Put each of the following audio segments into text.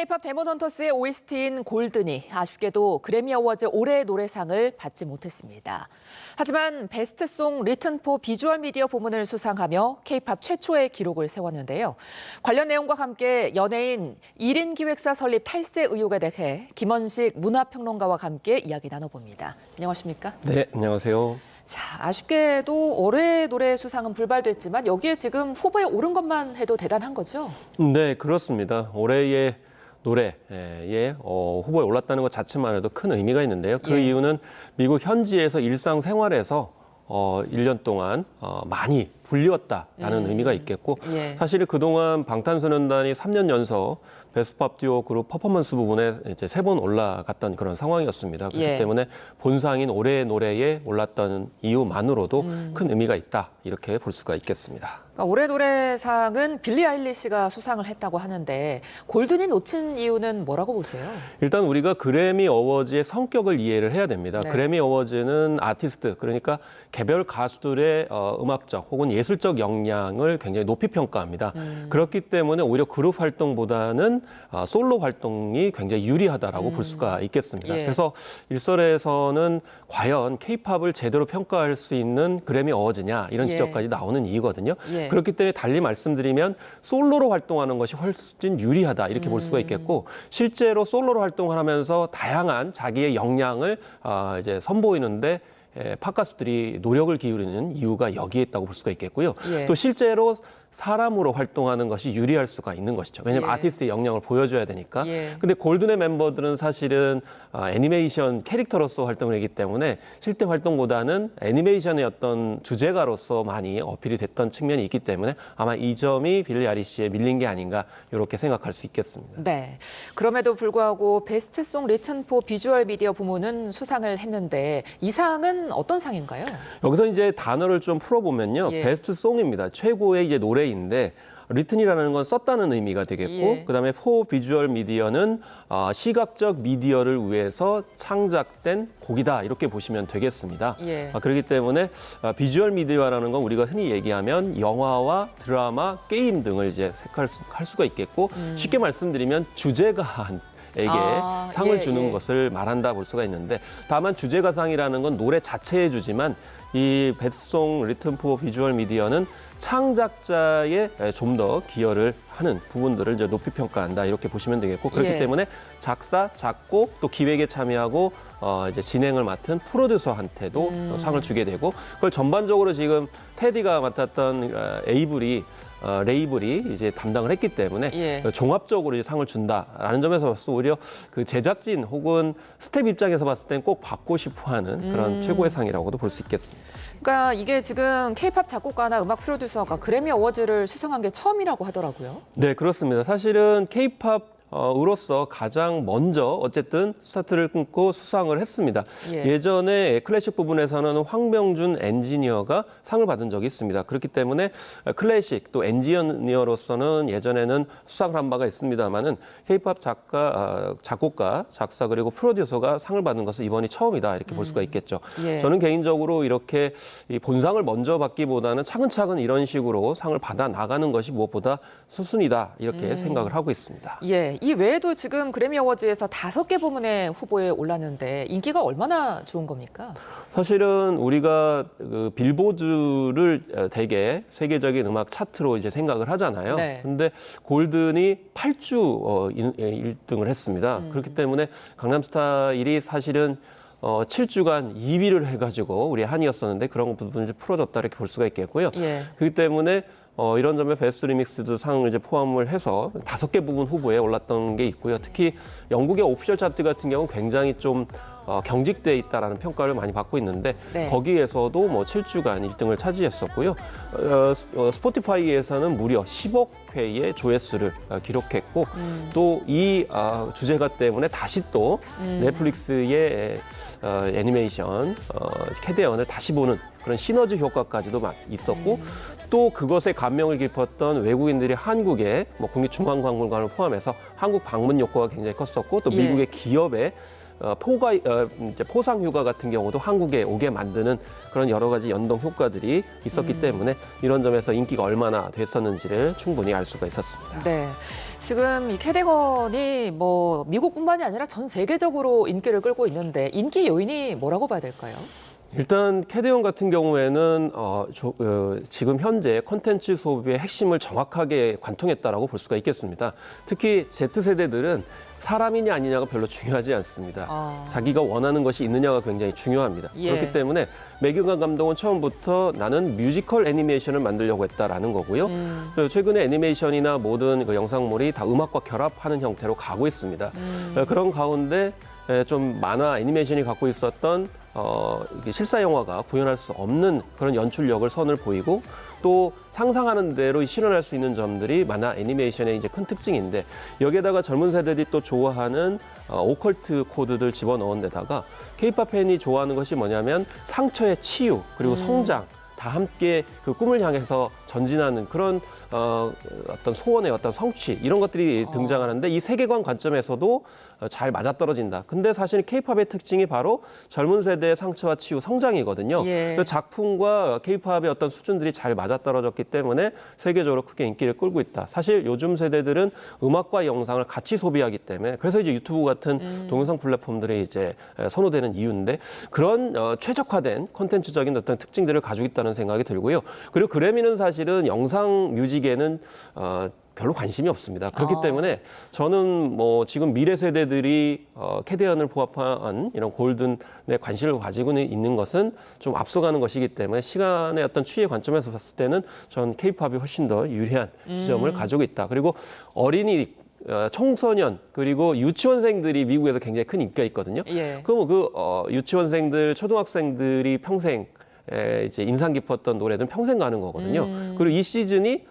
K-팝 데몬 헌터스의 OST인 골든이 아쉽게도 그래미 어워즈 올해의 노래상을 받지 못했습니다. 하지만 베스트송 리튼포 비주얼 미디어 부문을 수상하며 K-팝 최초의 기록을 세웠는데요. 관련 내용과 함께 연예인 1인 기획사 설립 탈세 의혹에 대해 김원식 문화평론가와 함께 이야기 나눠봅니다. 안녕하십니까? 네, 안녕하세요. 자, 아쉽게도 올해의 노래 수상은 불발됐지만 여기에 지금 후보에 오른 것만 해도 대단한 거죠? 네, 그렇습니다. 올해의 노래에 후보에 올랐다는 것 자체만 해도 큰 의미가 있는데요. 그 이유는 미국 현지에서 일상생활에서 1년 동안 많이 불리웠다라는 의미가 있겠고 사실 그동안 방탄소년단이 3년 연속 베스트팝 듀오 그룹 퍼포먼스 부분에 이제 3번 올라갔던 그런 상황이었습니다. 그렇기 때문에 본상인 올해의 노래에 올랐다는 이유만으로도 큰 의미가 있다 이렇게 볼 수가 있겠습니다. 그러니까 올해 노래상은 빌리 아일리시가 수상을 했다고 하는데 골든이 놓친 이유는 뭐라고 보세요? 일단 우리가 그래미 어워즈의 성격을 이해를 해야 됩니다. 그래미 어워즈는 아티스트, 그러니까 개별 가수들의 음악적 혹은 예술적 역량을 굉장히 높이 평가합니다. 그렇기 때문에 오히려 그룹 활동보다는 솔로 활동이 굉장히 유리하다라고 볼 수가 있겠습니다. 그래서 일설에서는 과연 K-팝을 제대로 평가할 수 있는 그래미 어워즈냐 이런 지적까지 나오는 이유거든요. 그렇기 때문에 달리 말씀드리면 솔로로 활동하는 것이 훨씬 유리하다 이렇게 볼 수가 있겠고 실제로 솔로로 활동을 하면서 다양한 자기의 역량을 이제 선보이는데 팝 가수들이 노력을 기울이는 이유가 여기에 있다고 볼 수가 있겠고요. 또 실제로 사람으로 활동하는 것이 유리할 수가 있는 것이죠. 왜냐하면 아티스트의 역량을 보여줘야 되니까. 근데 골든의 멤버들은 사실은 애니메이션 캐릭터로서 활동을 하기 때문에 실제 활동보다는 애니메이션의 어떤 주제가로서 많이 어필이 됐던 측면이 있기 때문에 아마 이 점이 빌리 아일리시에 밀린 게 아닌가 이렇게 생각할 수 있겠습니다. 네. 그럼에도 불구하고 베스트송 리튼포 비주얼 미디어 부문은 수상을 했는데 이 상은 어떤 상인가요? 여기서 이제 단어를 좀 풀어보면요. 베스트송입니다. 최고의 이제 노래인데 리튼이라는 건 썼다는 의미가 되겠고 그다음에 포 비주얼 미디어는 시각적 미디어를 위해서 창작된 곡이다 이렇게 보시면 되겠습니다. 그렇기 때문에 비주얼 미디어라는 건 우리가 흔히 얘기하면 영화와 드라마, 게임 등을 이제 색깔할 수가 있겠고 쉽게 말씀드리면 주제가에게 상을 주는 것을 말한다 볼 수가 있는데 다만 주제가상이라는 건 노래 자체의 주지만 이 베스트송 리튼포 비주얼 미디어는 창작자에 좀 더 기여를 하는 부분들을 이제 높이 평가한다 이렇게 보시면 되겠고 그렇기 때문에 작사, 작곡, 또 기획에 참여하고 이제 진행을 맡은 프로듀서한테도 또 상을 주게 되고 그걸 전반적으로 지금 테디가 맡았던 레이블이 이제 담당을 했기 때문에 종합적으로 이제 상을 준다라는 점에서 봤을 때 오히려 그 제작진 혹은 스텝 입장에서 봤을 땐 꼭 받고 싶어하는 그런 최고의 상이라고도 볼 수 있겠습니다. 그러니까 이게 지금 K-팝 작곡가나 음악 프로듀서가 그래미 어워즈를 수상한 게 처음이라고 하더라고요. 네, 그렇습니다. 사실은 K-팝 으로서 가장 먼저 어쨌든 스타트를 끊고 수상을 했습니다. 예전에 클래식 부분에서는 황병준 엔지니어가 상을 받은 적이 있습니다. 그렇기 때문에 클래식 또 엔지니어로서는 예전에는 수상을 한 바가 있습니다만은 K-팝 작곡가, 작사 그리고 프로듀서가 상을 받는 것은 이번이 처음이다 이렇게 볼 수가 있겠죠. 저는 개인적으로 이렇게 이 본상을 먼저 받기보다는 차근차근 이런 식으로 상을 받아 나가는 것이 무엇보다 수순이다 이렇게 생각을 하고 있습니다. 이 외에도 지금 그래미 어워즈에서 5개 부문에 후보에 올랐는데 인기가 얼마나 좋은 겁니까? 사실은 우리가 그 빌보드를 되게 세계적인 음악 차트로 이제 생각을 하잖아요. 근데 골든이 8주 1등을 했습니다. 그렇기 때문에 강남스타일이 사실은 7주간 2위를 해가지고 우리 한이었었는데 그런 부분을 이제 풀어줬다 이렇게 볼 수가 있겠고요. 그렇기 때문에 이런 점에 베스트 리믹스도 상을 이제 포함을 해서 5개 부분 후보에 올랐던 게 있고요. 특히 영국의 오피셜 차트 같은 경우는 굉장히 좀 경직돼 있다라는 평가를 많이 받고 있는데 거기에서도 뭐 7주간 1등을 차지했었고요. 스포티파이에서는 무려 10억 회의 조회수를 기록했고 또 이 주제가 때문에 다시 또 넷플릭스의 애니메이션 캐대언을 다시 보는 그런 시너지 효과까지도 있었고 또 그것에 감명을 깊었던 외국인들이 한국의 뭐 국립중앙박물관을 포함해서 한국 방문 효과가 굉장히 컸었고 또 미국의 기업의 이제 포상 휴가 같은 경우도 한국에 오게 만드는 그런 여러 가지 연동 효과들이 있었기 때문에 이런 점에서 인기가 얼마나 됐었는지를 충분히 알 수가 있었습니다. 네. 지금 이 캐디건이 뭐 미국뿐만이 아니라 전 세계적으로 인기를 끌고 있는데 인기 요인이 뭐라고 봐야 될까요? 일단 캐디언 같은 경우에는 지금 현재 콘텐츠 소비의 핵심을 정확하게 관통했다라고 볼 수가 있겠습니다. 특히 Z세대들은 사람이냐 아니냐가 별로 중요하지 않습니다. 자기가 원하는 것이 있느냐가 굉장히 중요합니다. 예. 그렇기 때문에 매경관 감독은 처음부터 나는 뮤지컬 애니메이션을 만들려고 했다라는 거고요. 최근에 애니메이션이나 모든 그 영상물이 다 음악과 결합하는 형태로 가고 있습니다. 그런 가운데 좀 만화 애니메이션이 갖고 있었던 이게 실사 영화가 구현할 수 없는 그런 연출력을 선을 보이고 또 상상하는 대로 실현할 수 있는 점들이 만화 애니메이션의 이제 큰 특징인데 여기에다가 젊은 세대들이 또 좋아하는 오컬트 코드들 집어넣은 데다가 K-팝 팬이 좋아하는 것이 뭐냐면 상처의 치유 그리고 성장 다 함께 그 꿈을 향해서 전진하는 그런 어떤 소원의 어떤 성취 이런 것들이 등장하는데 이 세계관 관점에서도 잘 맞아떨어진다. 근데 사실 K-팝의 특징이 바로 젊은 세대의 상처와 치유, 성장이거든요. 예. 그 작품과 K-팝의 어떤 수준들이 잘 맞아떨어졌기 때문에 세계적으로 크게 인기를 끌고 있다. 사실 요즘 세대들은 음악과 영상을 같이 소비하기 때문에 그래서 이제 유튜브 같은 동영상 플랫폼들이 이제 선호되는 이유인데 그런 최적화된 콘텐츠적인 어떤 특징들을 가지고 있다는 생각이 들고요. 그리고 그래미는 사실은 영상 뮤직에는 별로 관심이 없습니다. 그렇기 때문에 저는 뭐 지금 미래 세대들이 캐디언을 포함한 이런 골든에 관심을 가지고 있는 것은 좀 앞서가는 것이기 때문에 시간의 어떤 추이의 관점에서 봤을 때는 전 K-팝이 훨씬 더 유리한 지점을 가지고 있다. 그리고 어린이 청소년 그리고 유치원생들이 미국에서 굉장히 큰 인기가 있거든요. 예. 그럼 유치원생들, 초등학생들이 평생 이제 인상 깊었던 노래들은 평생 가는 거거든요. 그리고 이 시즌이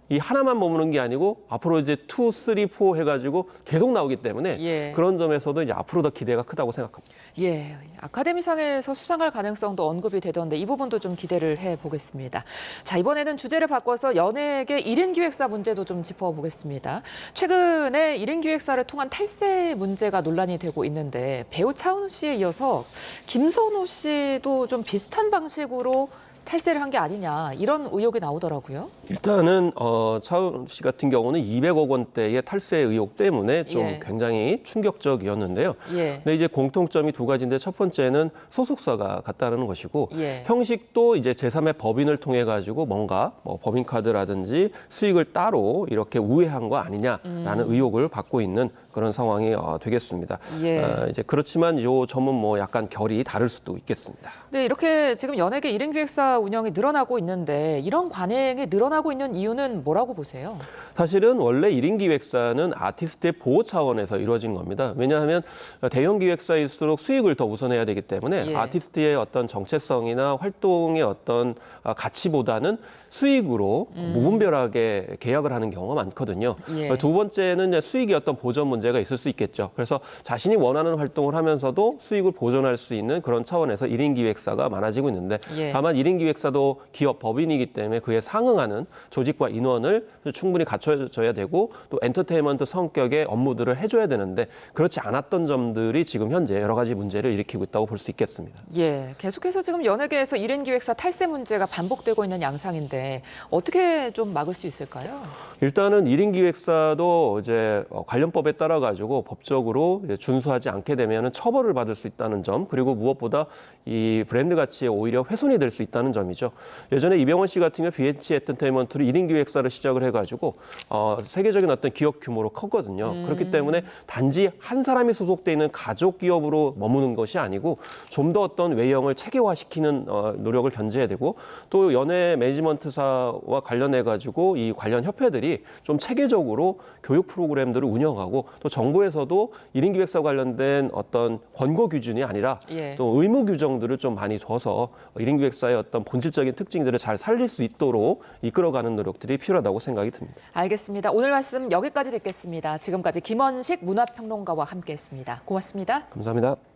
이 하나만 머무는 게 아니고 앞으로 이제 2, 3, 4 해가지고 계속 나오기 때문에 예. 그런 점에서도 이제 앞으로 더 기대가 크다고 생각합니다. 예, 아카데미상에서 수상할 가능성도 언급이 되던데 이 부분도 좀 기대를 해보겠습니다. 자, 이번에는 주제를 바꿔서 연예계 1인 기획사 문제도 좀 짚어보겠습니다. 최근에 1인 기획사를 통한 탈세 문제가 논란이 되고 있는데 배우 차은우 씨에 이어서 김선호 씨도 좀 비슷한 방식으로 탈세를 한 게 아니냐 이런 의혹이 나오더라고요. 일단은 차은우 씨 같은 경우는 200억 원대의 탈세 의혹 때문에 좀 예. 굉장히 충격적이었는데요. 예. 근데 이제 공통점이 두 가지인데 첫 번째는 소속사가 같다는 것이고 예. 형식도 이제 제3의 법인을 통해 가지고 뭔가 뭐 법인카드라든지 수익을 따로 이렇게 우회한 거 아니냐라는 의혹을 받고 있는 그런 상황이 되겠습니다. 예. 이제 그렇지만 요 점은 뭐 약간 결이 다를 수도 있겠습니다. 네, 이렇게 지금 연예계 1인 기획사 운영이 늘어나고 있는데 이런 관행이 늘어나고 있는 이유는 뭐라고 보세요? 사실은 원래 1인 기획사는 아티스트의 보호 차원에서 이루어진 겁니다. 왜냐하면 대형 기획사일수록 수익을 더 우선해야 되기 때문에 예. 아티스트의 어떤 정체성이나 활동의 어떤 가치보다는 수익으로 무분별하게 계약을 하는 경우가 많거든요. 예. 두 번째는 이제 수익의 어떤 보전 문제가 있을 수 있겠죠. 그래서 자신이 원하는 활동을 하면서도 수익을 보존할 수 있는 그런 차원에서 1인 기획사가 많아지고 있는데 예. 다만 1인 기획사도 기업 법인이기 때문에 그에 상응하는 조직과 인원을 충분히 갖춰줘야 되고 또 엔터테인먼트 성격의 업무들을 해줘야 되는데 그렇지 않았던 점들이 지금 현재 여러 가지 문제를 일으키고 있다고 볼 수 있겠습니다. 예, 계속해서 지금 연예계에서 1인 기획사 탈세 문제가 반복되고 있는 양상인데 어떻게 좀 막을 수 있을까요? 일단은 1인 기획사도 이제 관련법에 따라 가지고 법적으로 준수하지 않게 되면 처벌을 받을 수 있다는 점 그리고 무엇보다 이 브랜드 가치에 오히려 훼손이 될 수 있다는 점이죠. 예전에 이병헌 씨 같은 경우 BH 엔터테인먼트로 1인 기획사를 시작을 해가지고 세계적인 어떤 기업 규모로 컸거든요. 그렇기 때문에 단지 한 사람이 소속돼 있는 가족 기업으로 머무는 것이 아니고 좀 더 어떤 외형을 체계화시키는 노력을 견제해야 되고 또 연예 매니지먼트사와 관련해 가지고 이 관련 협회들이 좀 체계적으로 교육 프로그램들을 운영하고 또 정부에서도 1인 기획사 관련된 어떤 권고 기준이 아니라 예. 또 의무 규정들을 좀 많이 둬서 1인 기획사의 어떤 본질적인 특징들을 잘 살릴 수 있도록 이끌어가는 노력들이 필요하다고 생각이 듭니다. 알겠습니다. 오늘 말씀 여기까지 듣겠습니다. 지금까지 김원식 문화평론가와 함께했습니다. 고맙습니다. 감사합니다.